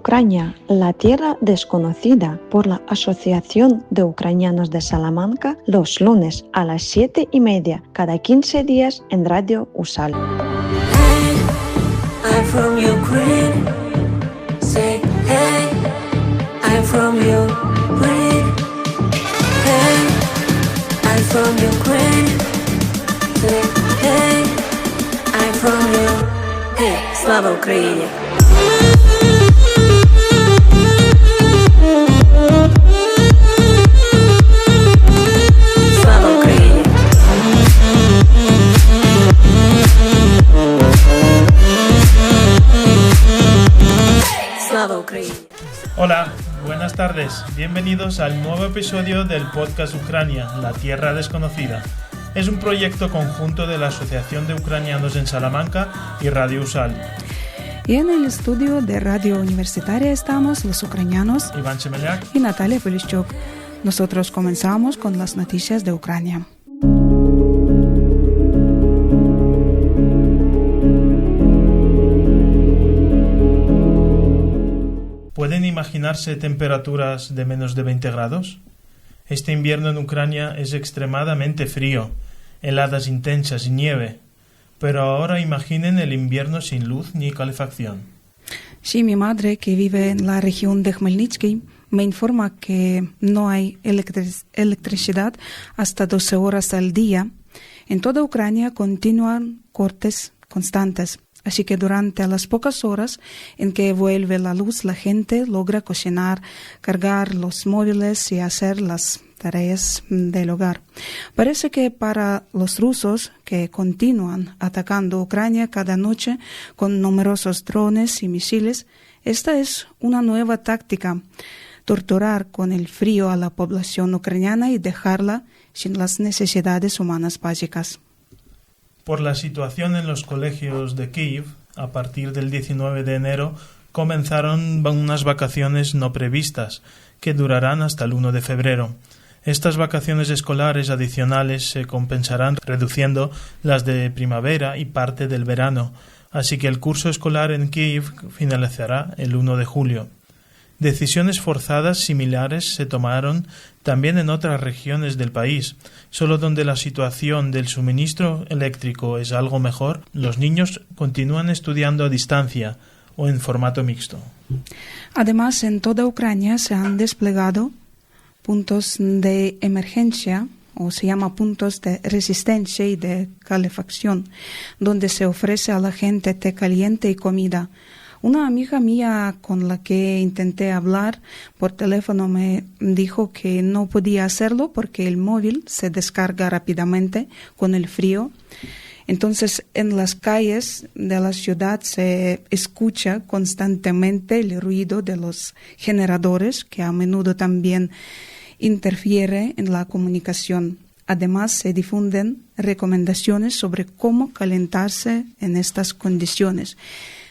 Ucrania, la tierra desconocida, por la Asociación de Ucranianos de Salamanca, los lunes a las 7:30, cada 15 días en Radio USAL. Hey, I'm from Ukraine. Say, hey, I'm from Ukraine. Hey, I'm from Ukraine. Say, hey, I'm from Ukraine. Hey, слава Україні! Слава Україні! Слава Україні! Hola, buenas tardes. Bienvenidos al nuevo episodio del podcast Ucrania, la tierra desconocida. Es un proyecto conjunto de la Asociación de Ucranianos en Salamanca y Radio USAL. Y en el estudio de Radio Universitaria estamos los ucranianos Iván Chemeliak y Natalia Polishchuk. Nosotros comenzamos con las noticias de Ucrania. ¿Pueden imaginarse temperaturas de menos de 20 grados? Este invierno en Ucrania es extremadamente frío, heladas intensas y nieve. Pero ahora imaginen el invierno sin luz ni calefacción. Sí, mi madre, que vive en la región de Khmelnytsky, me informa que no hay electricidad hasta 12 horas al día. En toda Ucrania continúan cortes constantes. Así que durante las pocas horas en que vuelve la luz, la gente logra cocinar, cargar los móviles y hacer las tareas del hogar. Parece que para los rusos, que continúan atacando Ucrania cada noche con numerosos drones y misiles, esta es una nueva táctica: torturar con el frío a la población ucraniana y dejarla sin las necesidades humanas básicas. Por la situación en los colegios de Kiev, a partir del 19 de enero comenzaron unas vacaciones no previstas, que durarán hasta el 1 de febrero. Estas vacaciones escolares adicionales se compensarán reduciendo las de primavera y parte del verano, así que el curso escolar en Kiev finalizará el 1 de julio. Decisiones forzadas similares se tomaron también en otras regiones del país. Solo donde la situación del suministro eléctrico es algo mejor, los niños continúan estudiando a distancia o en formato mixto. Además, en toda Ucrania se han desplegado puntos de emergencia, o se llama puntos de resistencia y de calefacción, donde se ofrece a la gente té caliente y comida. Una amiga mía con la que intenté hablar por teléfono me dijo que no podía hacerlo porque el móvil se descarga rápidamente con el frío. Entonces, en las calles de la ciudad se escucha constantemente el ruido de los generadores, que a menudo también interfiere en la comunicación. Además, se difunden recomendaciones sobre cómo calentarse en estas condiciones,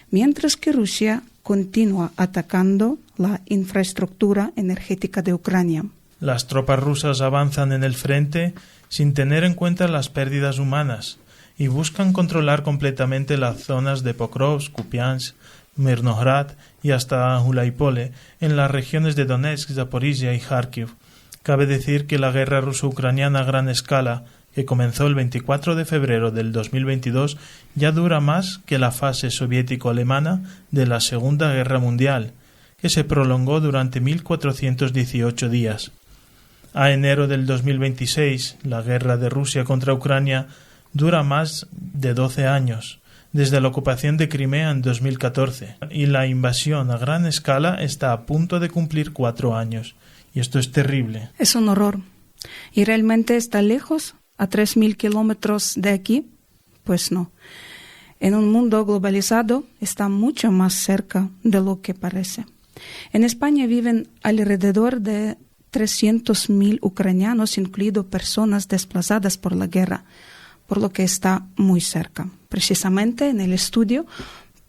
mientras que Rusia continúa atacando la infraestructura energética de Ucrania. Las tropas rusas avanzan en el frente sin tener en cuenta las pérdidas humanas y buscan controlar completamente las zonas de Pokrovsk, Kupiansk, Mirnohrad y hasta Gulaipole en las regiones de Donetsk, Zaporizhia y Kharkiv. Cabe decir que la guerra ruso-ucraniana a gran escala, que comenzó el 24 de febrero del 2022, ya dura más que la fase soviético-alemana de la Segunda Guerra Mundial, que se prolongó durante 1418 días. A enero del 2026, la guerra de Rusia contra Ucrania dura más de 12 años, desde la ocupación de Crimea en 2014, y la invasión a gran escala está a punto de cumplir 4 años. Y esto es terrible. Es un horror. ¿Y realmente está lejos? ¿A 3.000 kilómetros de aquí? Pues no. En un mundo globalizado está mucho más cerca de lo que parece. En España viven alrededor de 300.000 ucranianos, incluido personas desplazadas por la guerra, por lo que está muy cerca. Precisamente en el estudio,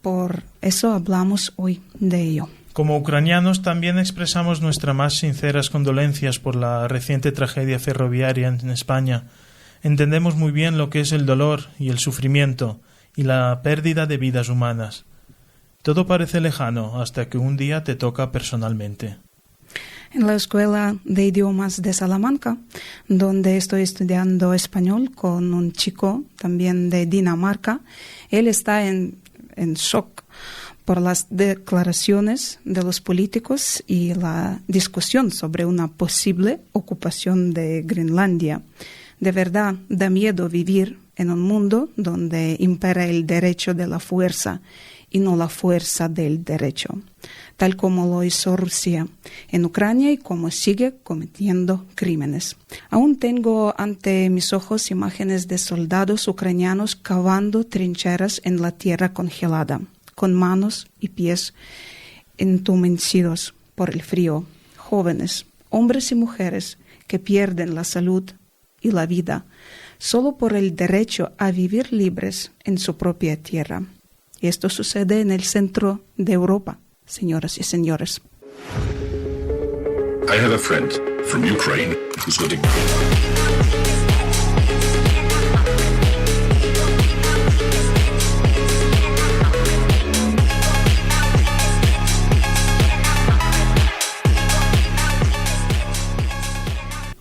por eso hablamos hoy de ello. Como ucranianos también expresamos nuestras más sinceras condolencias por la reciente tragedia ferroviaria en España. Entendemos muy bien lo que es el dolor y el sufrimiento y la pérdida de vidas humanas. Todo parece lejano hasta que un día te toca personalmente. En la Escuela de Idiomas de Salamanca, donde estoy estudiando español con un chico también de Dinamarca, él está en shock por las declaraciones de los políticos y la discusión sobre una posible ocupación de Groenlandia. De verdad, da miedo vivir en un mundo donde impera el derecho de la fuerza y no la fuerza del derecho, tal como lo hizo Rusia en Ucrania y como sigue cometiendo crímenes. Aún tengo ante mis ojos imágenes de soldados ucranianos cavando trincheras en la tierra congelada, con manos y pies entumecidos por el frío, jóvenes, hombres y mujeres que pierden la salud y la vida solo por el derecho a vivir libres en su propia tierra. Y esto sucede en el centro de Europa, señoras y señores. I have a friend from Ukraine who's living.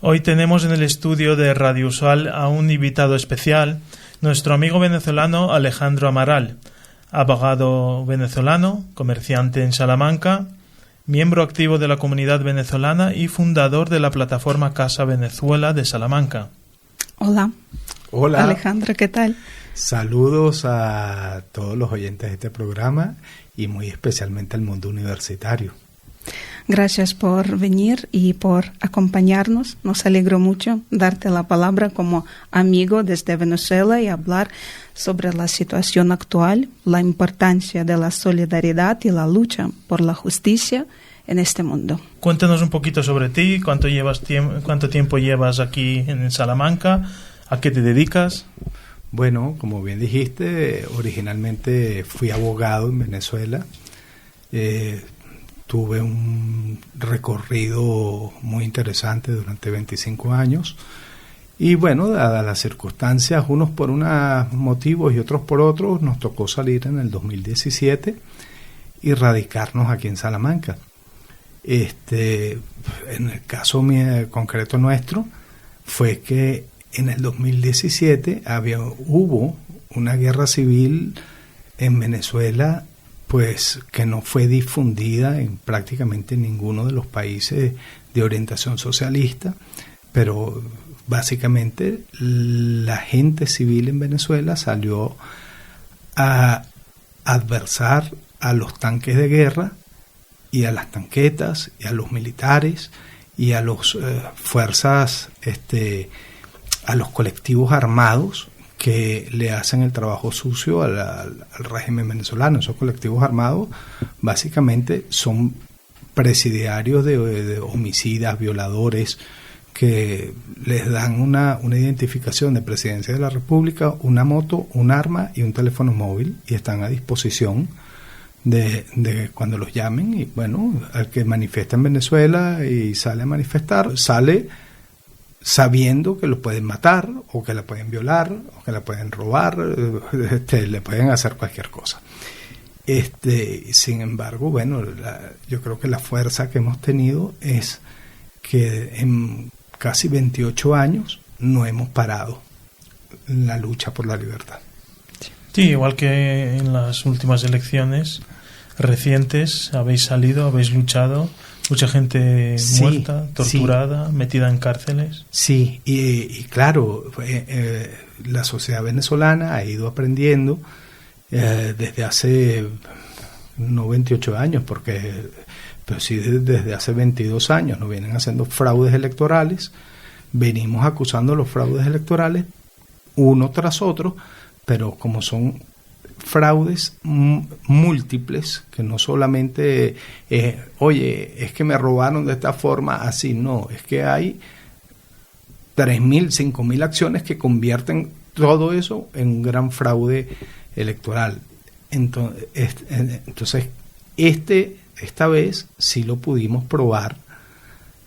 Hoy tenemos en el estudio de Radio Usual a un invitado especial, nuestro amigo venezolano Alejandro Amaral, abogado venezolano, comerciante en Salamanca, miembro activo de la comunidad venezolana y fundador de la plataforma Casa Venezuela de Salamanca. Hola. Hola. Alejandro, ¿qué tal? Saludos a todos los oyentes de este programa y muy especialmente al mundo universitario. Gracias por venir y por acompañarnos. Nos alegro mucho darte la palabra como amigo desde Venezuela y hablar sobre la situación actual, la importancia de la solidaridad y la lucha por la justicia en este mundo. Cuéntanos un poquito sobre ti, cuánto tiempo llevas aquí en Salamanca, a qué te dedicas. Bueno, como bien dijiste, originalmente fui abogado en Venezuela. Tuve un recorrido muy interesante durante 25 años y bueno, dadas las circunstancias, unos por unos motivos y otros por otros, nos tocó salir en el 2017 y radicarnos aquí en Salamanca. En el caso concreto nuestro fue que en el 2017 hubo una guerra civil en Venezuela, pues que no fue difundida en prácticamente ninguno de los países de orientación socialista, pero básicamente la gente civil en Venezuela salió a adversar a los tanques de guerra y a las tanquetas y a los militares y a las fuerzas, a los colectivos armados que le hacen el trabajo sucio al régimen venezolano. Esos colectivos armados básicamente son presidiarios de homicidas, violadores, que les dan una identificación de Presidencia de la República, una moto, un arma y un teléfono móvil, y están a disposición de cuando los llamen. Y bueno, al que manifiesta en Venezuela y sale a manifestar, sale sabiendo que lo pueden matar o que la pueden violar o que la pueden robar, le pueden hacer cualquier cosa. Sin embargo, bueno, yo creo que la fuerza que hemos tenido es que en casi 28 años no hemos parado en la lucha por la libertad. Sí, igual que en las últimas elecciones recientes habéis salido, habéis luchado. Mucha gente muerta, torturada, metida en cárceles. Sí, y claro, la sociedad venezolana ha ido aprendiendo desde hace no 28 años, pero sí desde hace 22 años nos vienen haciendo fraudes electorales. Venimos acusando los fraudes electorales uno tras otro, pero como son fraudes múltiples, que no solamente oye, es que me robaron de esta forma, así no, es que hay 3.000, 5.000 acciones que convierten todo eso en un gran fraude electoral. Entonces esta vez sí lo pudimos probar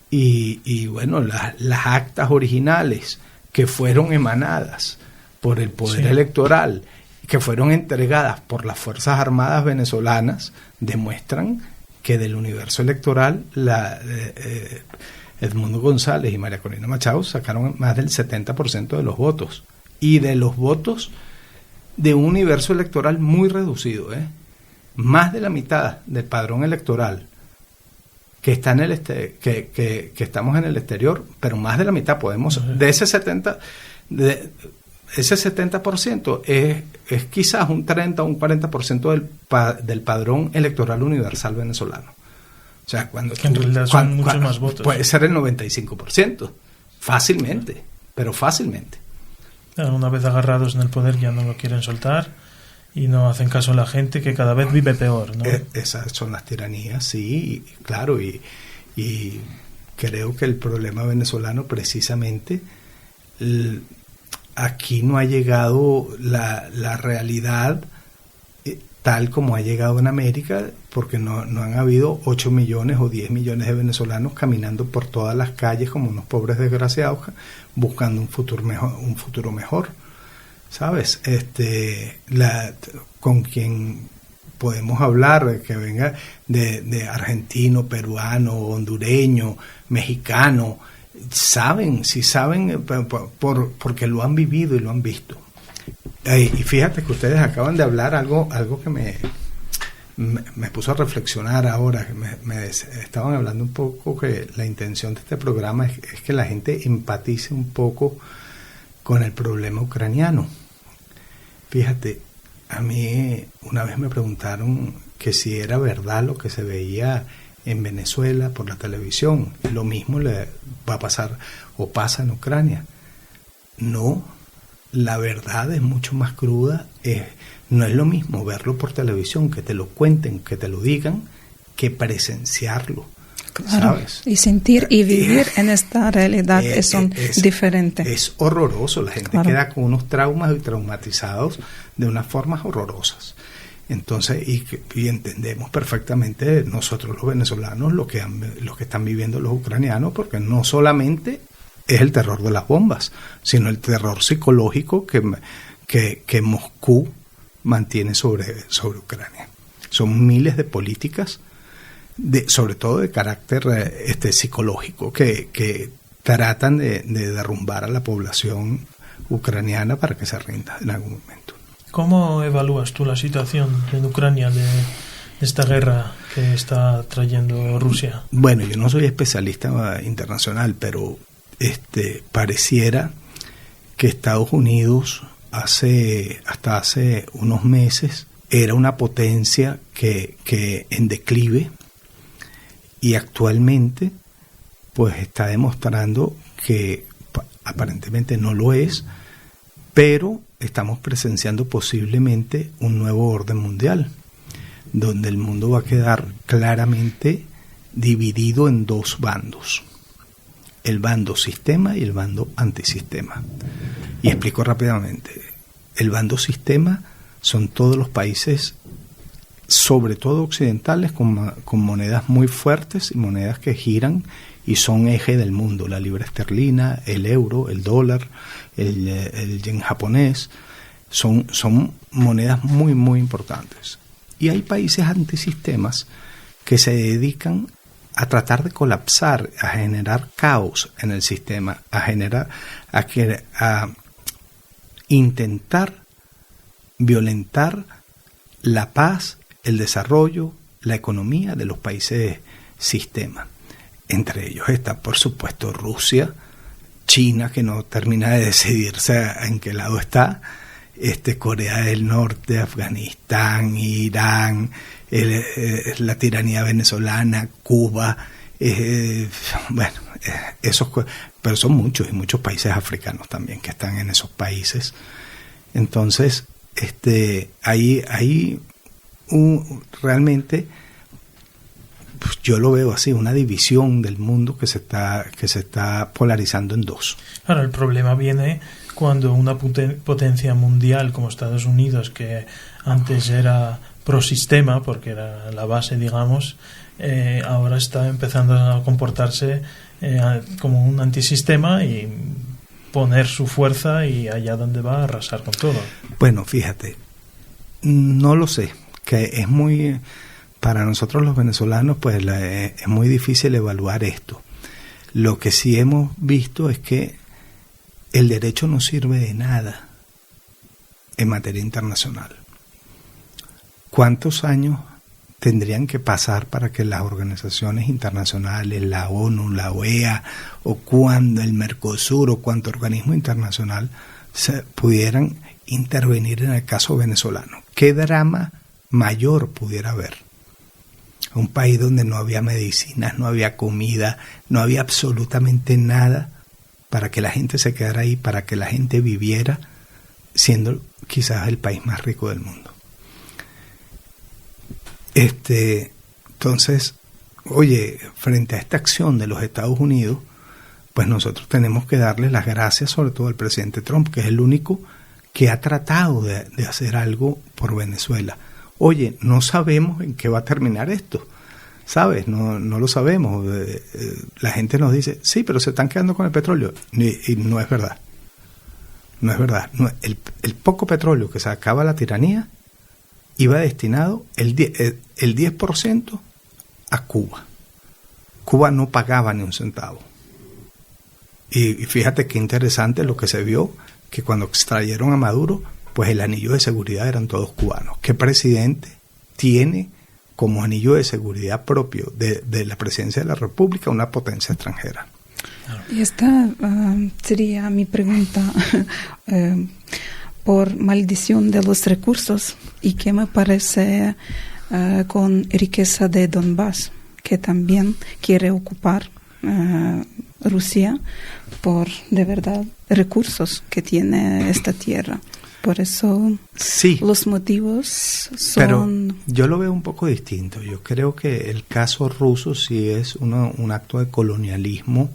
y bueno, las actas originales que fueron emanadas por el poder electoral, que fueron entregadas por las Fuerzas Armadas venezolanas demuestran que del universo electoral Edmundo González y María Corina Machado sacaron más del 70% de los votos, y de los votos de un universo electoral muy reducido, más de la mitad del padrón electoral que está en el que estamos en el exterior, pero más de la mitad podemos, de ese 70% es quizás un 30 o un 40% del padrón electoral universal venezolano. O sea, cuando en realidad son muchos más votos. Puede ser el 95%, fácilmente, pero fácilmente. Una vez agarrados en el poder ya no lo quieren soltar y no hacen caso a la gente, que cada vez vive peor, ¿no? Esas son las tiranías, sí, claro, y creo que el problema venezolano precisamente, aquí no ha llegado la realidad tal como ha llegado en América, porque no han habido 8 millones o 10 millones de venezolanos caminando por todas las calles como unos pobres desgraciados buscando un futuro mejor, ¿sabes? Con quien podemos hablar, que venga de argentino, peruano, hondureño, mexicano, saben porque lo han vivido y lo han visto. Y fíjate que ustedes acaban de hablar algo que me puso a reflexionar ahora, que me estaban hablando un poco que la intención de este programa es que la gente empatice un poco con el problema ucraniano. Fíjate, a mí una vez me preguntaron que si era verdad lo que se veía en Venezuela por la televisión, lo mismo le va a pasar o pasa en Ucrania. No, la verdad es mucho más cruda. No es lo mismo verlo por televisión, que te lo cuenten, que te lo digan, que presenciarlo. Claro, ¿sabes? Y sentir y vivir en esta realidad son diferentes. Es horroroso, la gente queda con unos traumas y traumatizados de unas formas horrorosas. Entonces, y entendemos perfectamente nosotros los venezolanos lo que están viviendo los ucranianos, porque no solamente es el terror de las bombas, sino el terror psicológico que Moscú mantiene sobre Ucrania. Son miles de políticas, sobre todo de carácter psicológico, que tratan de derrumbar a la población ucraniana para que se rinda en algún momento. ¿Cómo evalúas tú la situación en Ucrania de esta guerra que está trayendo Rusia? Bueno, yo no soy especialista internacional, pero pareciera que Estados Unidos hasta hace unos meses era una potencia que en declive, y actualmente pues está demostrando que aparentemente no lo es, pero estamos presenciando posiblemente un nuevo orden mundial, donde el mundo va a quedar claramente dividido en dos bandos: el bando sistema y el bando antisistema. Y explico rápidamente. El bando sistema son todos los países, sobre todo occidentales, con monedas muy fuertes y monedas que giran y son eje del mundo: la libra esterlina, el euro, el dólar, el yen japonés. Son monedas muy, muy importantes. Y hay países antisistemas que se dedican a tratar de colapsar, a generar caos en el sistema, a intentar violentar la paz, el desarrollo, la economía de los países sistema. Entre ellos está, por supuesto, Rusia, China, que no termina de decidirse en qué lado está, Corea del Norte, Afganistán, Irán, la tiranía venezolana, Cuba, pero son muchos, y muchos países africanos también que están en esos países. Entonces, hay realmente, pues yo lo veo así, una división del mundo que se está polarizando en dos. Ahora, el problema viene cuando una potencia mundial como Estados Unidos, que antes era prosistema, porque era la base, digamos, ahora está empezando a comportarse como un antisistema y poner su fuerza, y allá donde va a arrasar con todo. Bueno, fíjate, No lo sé, que es muy, para nosotros los venezolanos, pues es muy difícil evaluar esto. Lo que sí hemos visto es que el derecho no sirve de nada en materia internacional. ¿Cuántos años tendrían que pasar para que las organizaciones internacionales, la ONU, la OEA, o cuando el Mercosur o cuánto organismo internacional se pudieran intervenir en el caso venezolano? ¿Qué drama mayor pudiera haber? Un país donde no había medicinas, no había comida, no había absolutamente nada para que la gente se quedara ahí, para que la gente viviera, siendo quizás el país más rico del mundo. Entonces, oye, frente a esta acción de los Estados Unidos, pues nosotros tenemos que darle las gracias sobre todo al presidente Trump, que es el único que ha tratado de hacer algo por Venezuela. Oye, no sabemos en qué va a terminar esto, ¿sabes? No lo sabemos. La gente nos dice, sí, pero se están quedando con el petróleo. Y no es verdad. No es verdad. No, el poco petróleo que sacaba la tiranía iba destinado el 10% a Cuba. Cuba no pagaba ni un centavo. Y fíjate qué interesante lo que se vio, que cuando extrayeron a Maduro, pues el anillo de seguridad eran todos cubanos. ¿Qué presidente tiene como anillo de seguridad propio de la presidencia de la República una potencia extranjera? Y esta sería mi pregunta por maldición de los recursos, y qué me parece con riqueza de Donbass, que también quiere ocupar Rusia por, de verdad, recursos que tiene esta tierra. Por eso sí, los motivos son... Pero yo lo veo un poco distinto. Yo creo que el caso ruso sí es un acto de colonialismo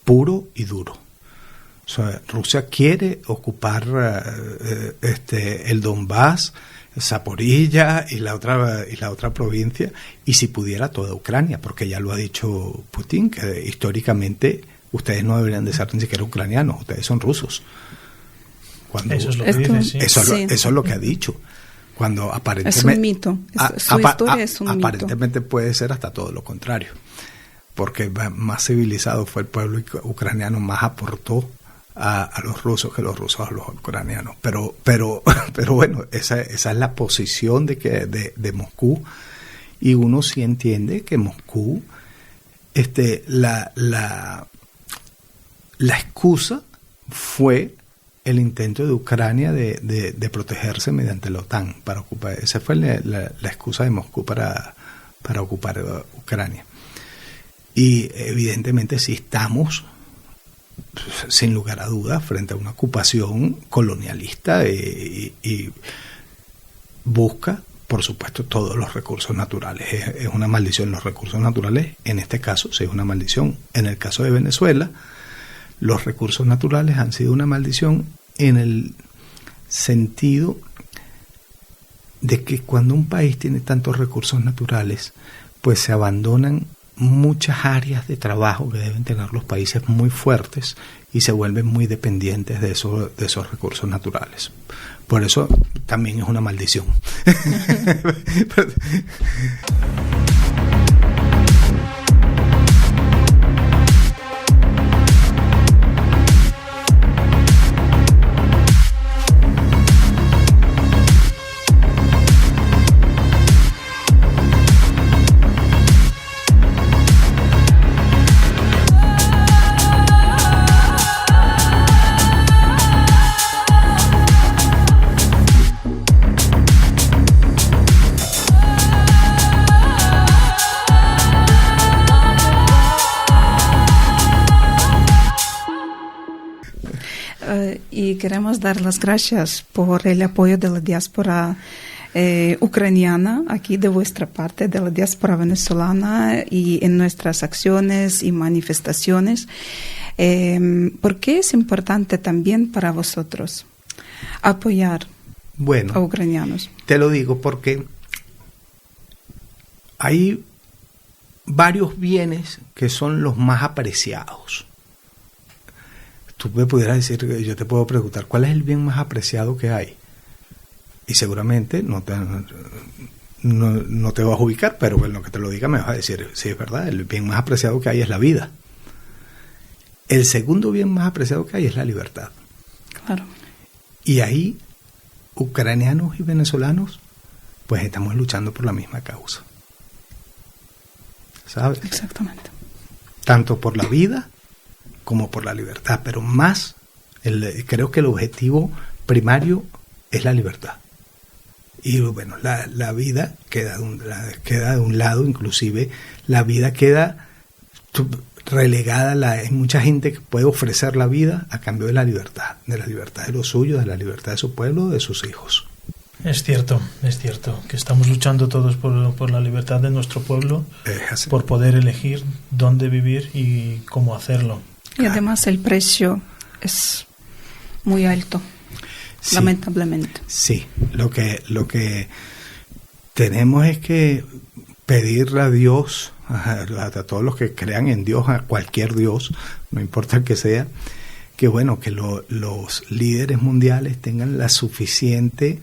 puro y duro. O sea, Rusia quiere ocupar el Donbass, Zaporilla y la otra provincia, y si pudiera toda Ucrania, porque ya lo ha dicho Putin, que históricamente ustedes no deberían de ser ni siquiera ucranianos, ustedes son rusos. Eso es lo que dice, sí. Eso es lo que ha dicho. Cuando aparentemente, es un mito. Su historia es un aparentemente mito. Puede ser hasta todo lo contrario, porque más civilizado fue el pueblo ucraniano, más aportó a los rusos que los rusos a los ucranianos. Pero bueno, esa es la posición de Moscú, y uno sí entiende que Moscú, la excusa fue el intento de Ucrania de protegerse mediante la OTAN para ocupar. Esa fue la excusa de Moscú para ocupar Ucrania. Y evidentemente sí estamos, sin lugar a dudas, frente a una ocupación colonialista y busca, por supuesto, todos los recursos naturales. Es una maldición los recursos naturales. En este caso sí es una maldición. En el caso de Venezuela, los recursos naturales han sido una maldición en el sentido de que cuando un país tiene tantos recursos naturales, pues se abandonan muchas áreas de trabajo que deben tener los países muy fuertes y se vuelven muy dependientes de esos recursos naturales. Por eso también es una maldición. Y queremos dar las gracias por el apoyo de la diáspora ucraniana, aquí de vuestra parte, de la diáspora venezolana, y en nuestras acciones y manifestaciones. ¿Por qué es importante también para vosotros apoyar a ucranianos? Te lo digo porque hay varios bienes que son los más apreciados. Tú me pudieras decir, yo te puedo preguntar, ¿cuál es el bien más apreciado que hay? y seguramente no te vas a ubicar, pero en lo que te lo diga me vas a decir, sí, es verdad, el bien más apreciado que hay es la vida. El segundo bien más apreciado que hay es la libertad. Claro. Y ahí, ucranianos y venezolanos, pues estamos luchando por la misma causa. ¿Sabes? Exactamente. Tanto por la vida como por la libertad, pero más, creo que el objetivo primario es la libertad. Y bueno, la vida queda de un lado, inclusive la vida queda relegada. Hay mucha gente que puede ofrecer la vida a cambio de la libertad de los suyos, de la libertad de su pueblo, de sus hijos. Es cierto que estamos luchando todos por la libertad de nuestro pueblo, por poder elegir dónde vivir y cómo hacerlo. Y además el precio es muy alto, sí, lamentablemente. Sí, lo que tenemos es que pedirle a Dios, a todos los que crean en Dios, a cualquier Dios, no importa el que sea, que bueno, que los líderes mundiales tengan la suficiente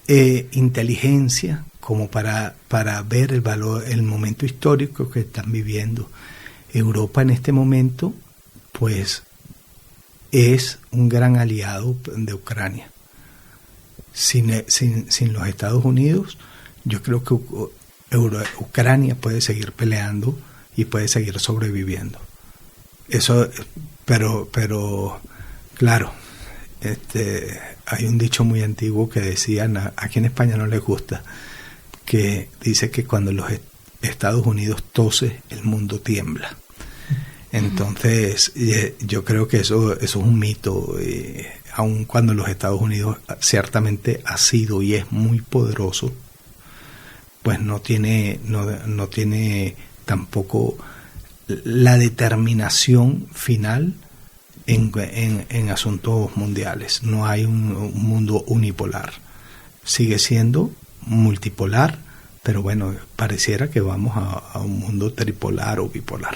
inteligencia como para ver el valor, el momento histórico que están viviendo. Europa en este momento, pues, es un gran aliado de Ucrania. Sin los Estados Unidos, yo creo que Ucrania puede seguir peleando y puede seguir sobreviviendo. Eso, pero claro, hay un dicho muy antiguo que decían, aquí en España no les gusta, que dice que cuando los Estados Unidos tose, el mundo tiembla. Entonces, yo creo que eso es un mito, aun cuando los Estados Unidos ciertamente ha sido y es muy poderoso, pues no tiene tampoco la determinación final en asuntos mundiales. No hay un mundo unipolar. Sigue siendo multipolar, pero bueno, pareciera que vamos a un mundo tripolar o bipolar.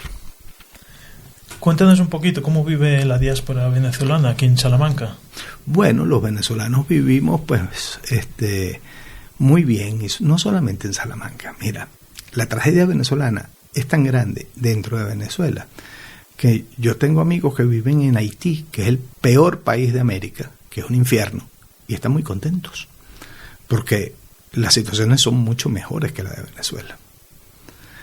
Cuéntanos un poquito cómo vive la diáspora venezolana aquí en Salamanca. Bueno, los venezolanos vivimos pues muy bien, y no solamente en Salamanca. Mira, la tragedia venezolana es tan grande dentro de Venezuela que yo tengo amigos que viven en Haití, que es el peor país de América, que es un infierno, y están muy contentos, porque las situaciones son mucho mejores que la de Venezuela.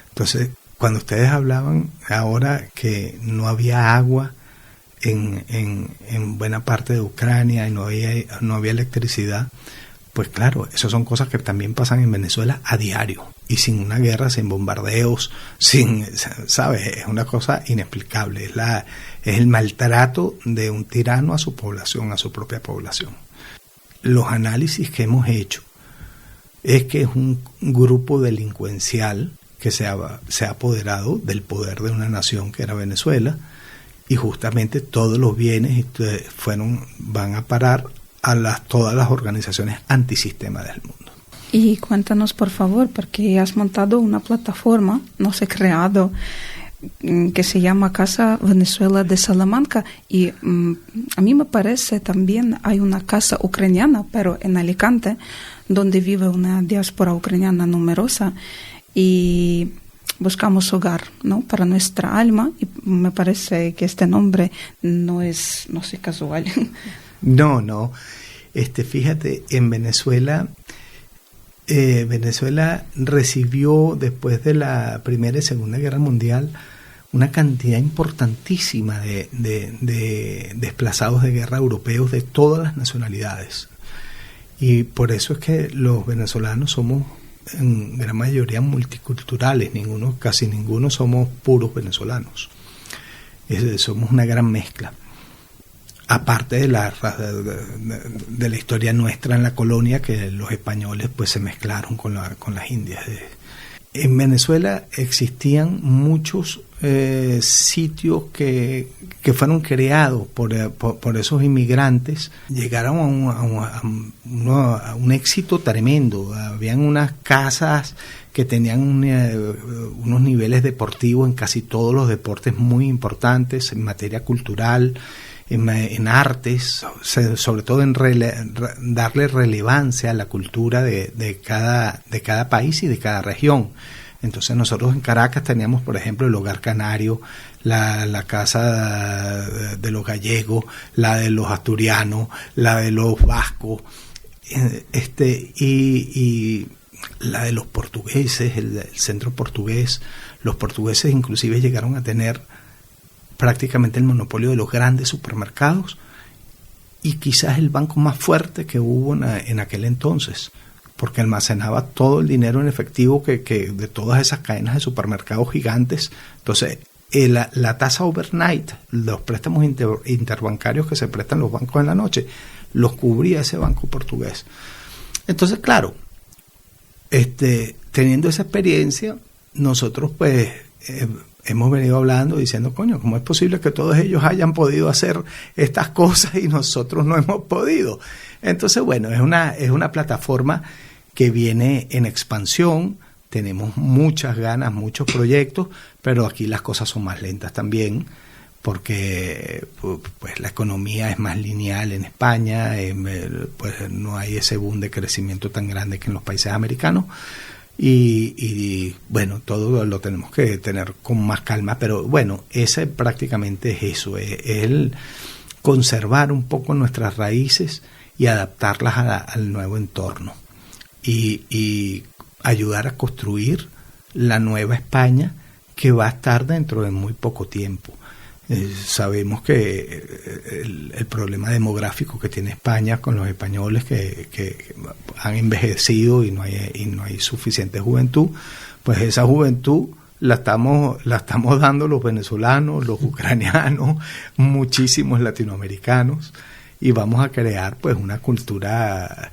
Entonces, cuando ustedes hablaban ahora que no había agua en buena parte de Ucrania y no había electricidad, pues claro, esas son cosas que también pasan en Venezuela a diario, y sin una guerra, sin bombardeos, ¿sabes? Es una cosa inexplicable, es el maltrato de un tirano a su población, a su propia población. Los análisis que hemos hecho es que es un grupo delincuencial que se ha apoderado del poder de una nación que era Venezuela, y justamente todos los bienes van a parar a todas las organizaciones antisistema del mundo. Y cuéntanos, por favor, porque has montado una plataforma, no sé, creado, que se llama Casa Venezuela de Salamanca, y a mí me parece también hay una casa ucraniana, pero en Alicante, donde vive una diáspora ucraniana numerosa, y buscamos hogar, ¿no?, para nuestra alma, y me parece que este nombre no es, no sé, casual. No. Fíjate, en Venezuela recibió después de la Primera y Segunda Guerra Mundial una cantidad importantísima de desplazados de guerra europeos de todas las nacionalidades. Y por eso es que los venezolanos somos en gran mayoría multiculturales, casi ninguno somos puros venezolanos. Somos una gran mezcla. Aparte de la historia nuestra en la colonia, que los españoles pues se mezclaron con las indias. En Venezuela existían muchos sitios que fueron creados por esos inmigrantes. Llegaron a un éxito tremendo. Habían unas casas que tenían unos niveles deportivos en casi todos los deportes muy importantes, en materia cultural, en artes, sobre todo en darle relevancia a la cultura de cada país y de cada región. Entonces nosotros en Caracas teníamos, por ejemplo, el Hogar Canario, la Casa de los Gallegos, la de los Asturianos, la de los Vascos, y la de los portugueses, el Centro Portugués. Los portugueses inclusive llegaron a tener prácticamente el monopolio de los grandes supermercados y quizás el banco más fuerte que hubo en aquel entonces, porque almacenaba todo el dinero en efectivo que de todas esas cadenas de supermercados gigantes. Entonces, la tasa overnight, los préstamos interbancarios que se prestan los bancos en la noche, los cubría ese banco portugués. Entonces, claro, teniendo esa experiencia, nosotros pues hemos venido hablando, diciendo, coño, ¿cómo es posible que todos ellos hayan podido hacer estas cosas y nosotros no hemos podido? Entonces, bueno, es una plataforma que viene en expansión. Tenemos muchas ganas, muchos proyectos, pero aquí las cosas son más lentas también, porque pues la economía es más lineal en España, pues no hay ese boom de crecimiento tan grande que en los países americanos. Y bueno, todo lo tenemos que tener con más calma, pero bueno, ese prácticamente es eso, es el conservar un poco nuestras raíces y adaptarlas al nuevo entorno y ayudar a construir la nueva España que va a estar dentro de muy poco tiempo. Sabemos que el problema demográfico que tiene España con los españoles que han envejecido y no hay suficiente juventud, pues esa juventud la estamos dando los venezolanos, los ucranianos, muchísimos latinoamericanos, y vamos a crear pues una cultura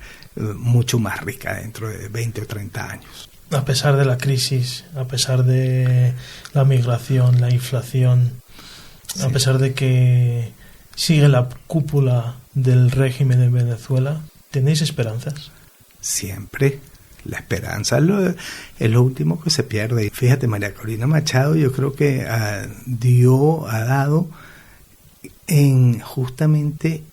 mucho más rica dentro de 20 o 30 años. A pesar de la crisis, a pesar de la migración, la inflación, sí, a pesar de que sigue la cúpula del régimen en Venezuela, ¿tenéis esperanzas? Siempre. La esperanza es lo último que se pierde. Fíjate, María Corina Machado, yo creo que ha dado justamente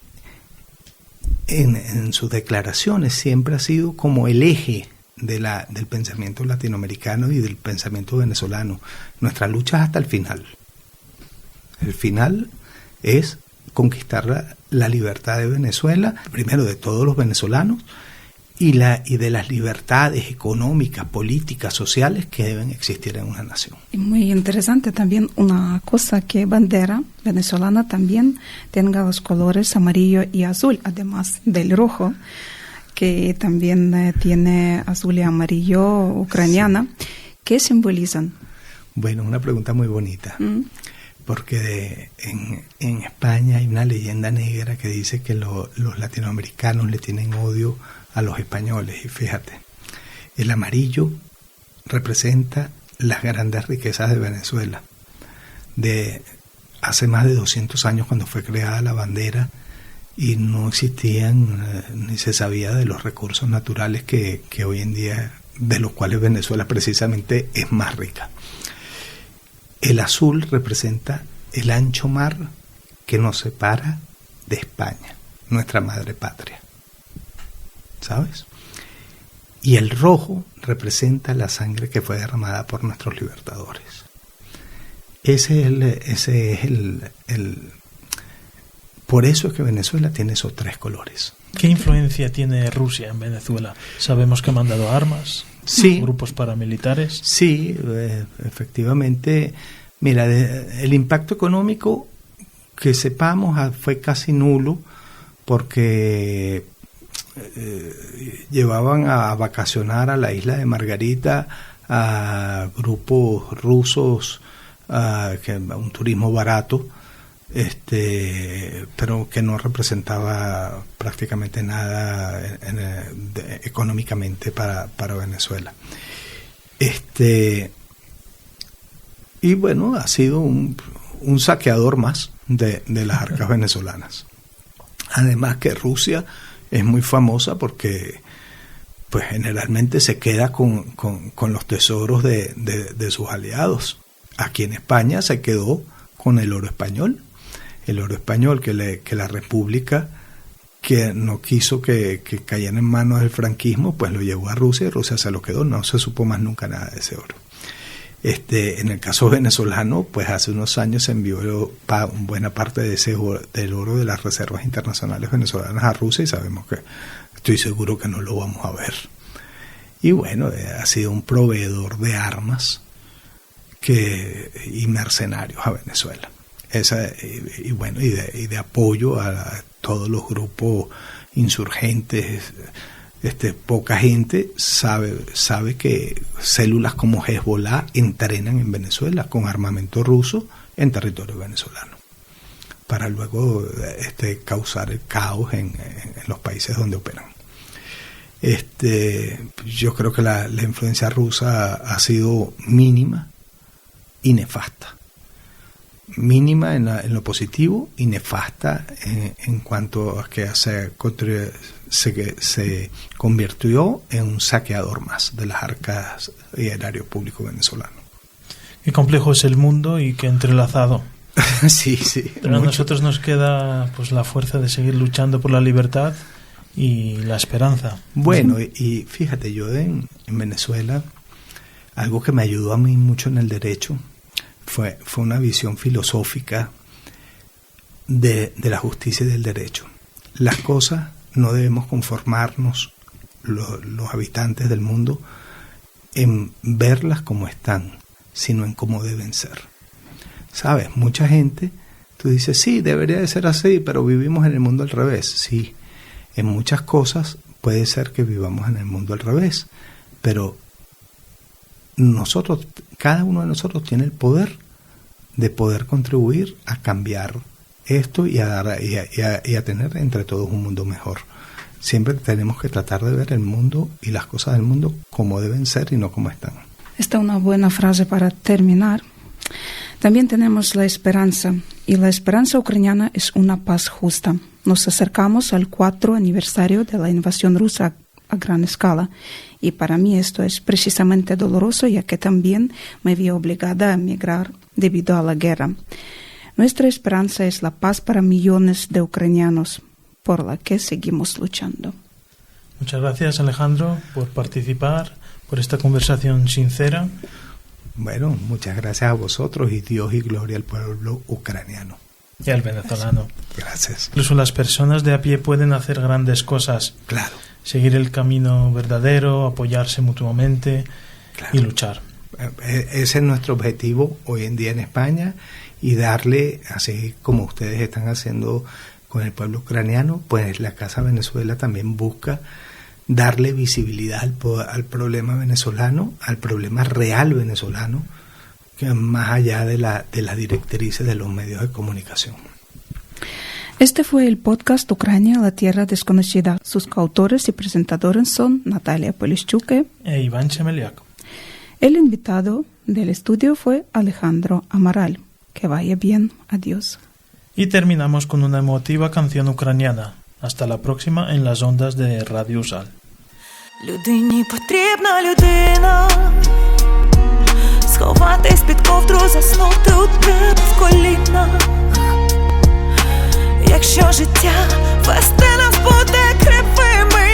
en sus declaraciones, siempre ha sido como el eje del pensamiento latinoamericano y del pensamiento venezolano. Nuestra lucha es hasta el final. El final es conquistar la libertad de Venezuela, primero de todos los venezolanos, y de las libertades económicas, políticas, sociales que deben existir en una nación. Y muy interesante también una cosa, que bandera venezolana también tenga los colores amarillo y azul, además del rojo, que también tiene azul y amarillo ucraniana. Sí. ¿Qué simbolizan? Bueno, una pregunta muy bonita. Porque en España hay una leyenda negra que dice que los latinoamericanos le tienen odio a los españoles. Y fíjate, el amarillo representa las grandes riquezas de Venezuela. De hace más de 200 años, cuando fue creada la bandera, y no existían ni se sabía de los recursos naturales que hoy en día, de los cuales Venezuela precisamente es más rica. El azul representa el ancho mar que nos separa de España, nuestra madre patria, ¿sabes? Y el rojo representa la sangre que fue derramada por nuestros libertadores. Ese es el por eso es que Venezuela tiene esos tres colores. ¿Qué influencia tiene Rusia en Venezuela? Sabemos que ha mandado armas, sí, grupos paramilitares. Sí, efectivamente. Mira, el impacto económico, que sepamos, fue casi nulo, porque llevaban a vacacionar a la isla de Margarita a grupos rusos, un turismo barato, pero que no representaba prácticamente nada económicamente para Venezuela. Y bueno, ha sido un saqueador más de las arcas venezolanas. Además que Rusia es muy famosa porque pues generalmente se queda con los tesoros de sus aliados. Aquí en España se quedó con el oro español. el oro español, que la República, que no quiso que cayera en manos del franquismo, pues lo llevó a Rusia y Rusia se lo quedó. No se supo más nunca nada de ese oro. En el caso venezolano, pues hace unos años se envió buena parte de del oro de las reservas internacionales venezolanas a Rusia, y sabemos que, estoy seguro que no lo vamos a ver. Y bueno, ha sido un proveedor de armas y mercenarios a Venezuela. Y de apoyo a todos los grupos insurgentes. Poca gente sabe que células como Hezbollah entrenan en Venezuela con armamento ruso en territorio venezolano para luego causar el caos en los países donde operan. Yo creo que la influencia rusa ha sido mínima y nefasta. Mínima en lo positivo y nefasta en cuanto a que se convirtió en un saqueador más de las arcas y erario público venezolano. Qué complejo es el mundo y qué entrelazado. Sí. Pero a nosotros nos queda pues la fuerza de seguir luchando por la libertad y la esperanza. Bueno, y fíjate, yo en Venezuela, algo que me ayudó a mí mucho en el derecho fue una visión filosófica de la justicia y del derecho. Las cosas no debemos conformarnos, los habitantes del mundo, en verlas como están, sino en cómo deben ser. ¿Sabes? Mucha gente, tú dices, sí, debería de ser así, pero vivimos en el mundo al revés. Sí, en muchas cosas puede ser que vivamos en el mundo al revés, pero cada uno de nosotros tiene el poder de poder contribuir a cambiar esto y a tener entre todos un mundo mejor. Siempre tenemos que tratar de ver el mundo y las cosas del mundo como deben ser y no como están. Esta es una buena frase para terminar. También tenemos la esperanza, y la esperanza ucraniana es una paz justa. Nos acercamos al 4º aniversario de la invasión rusa a gran escala, y para mí esto es precisamente doloroso, ya que también me vi obligada a emigrar debido a la guerra. Nuestra esperanza es la paz para millones de ucranianos, por la que seguimos luchando. Muchas gracias, Alejandro, por participar, por esta conversación sincera. Bueno, muchas gracias a vosotros, y Dios y gloria al pueblo ucraniano. Y al venezolano. Gracias. Incluso las personas de a pie pueden hacer grandes cosas. Claro. Seguir el camino verdadero, apoyarse mutuamente, claro, y luchar. Ese es nuestro objetivo hoy en día en España, y darle, así como ustedes están haciendo con el pueblo ucraniano, pues la Casa Venezuela también busca darle visibilidad al problema venezolano, al problema real venezolano, que más allá de las directrices de los medios de comunicación. Este fue el podcast Ucrania, la tierra desconocida. Sus coautores y presentadores son Natalia Polishchuk e Iván Chemeliak. El invitado del estudio fue Alejandro Amaral. Que vaya bien. Adiós. Y terminamos con una emotiva canción ucraniana. Hasta la próxima en las ondas de Radio USAL. Людині потрібна людина, сховатись під ковдру, заснути у тебе в колінах. Якщо життя вести нас буде кривими,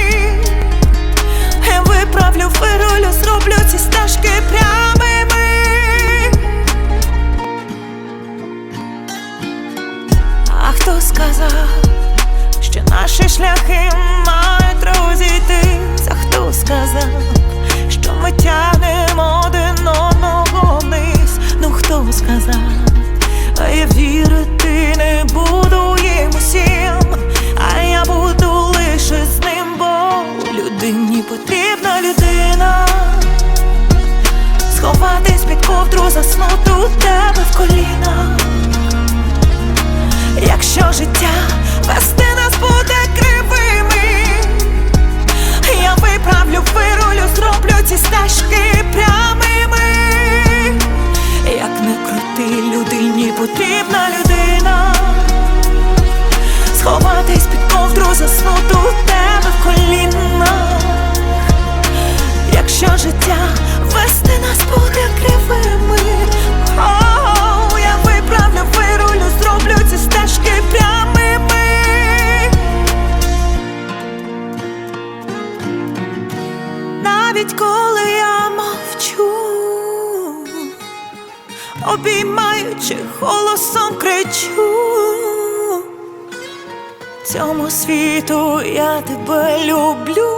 я виправлю, вирулю, зроблю ці стежки прямими. А хто сказав, що наші шляхи мають розійтись? А хто сказав, що ми тягнемо один одного вниз? Ну хто сказав? А я вірити не буду їм усім, а я буду лише з ним, бо людині потрібна людина, сховатись під ковдру, заснути у тебе в колінах. Якщо життя вести нас буде кривими, я виправлю, вирулю, зроблю ці стежки прямими. Як не крути, людині потрібна людина, сховатись під ковдру, заснути у тебе в колінах. Якщо життя вести нас буде кривими, я виправлю, вирулю, зроблю ці стежки навіть коли я мовчу, обіймаючи, голосом кричу: цьому світу я тебе люблю,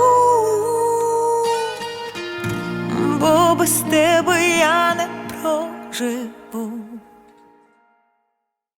бо без тебе я не проживу.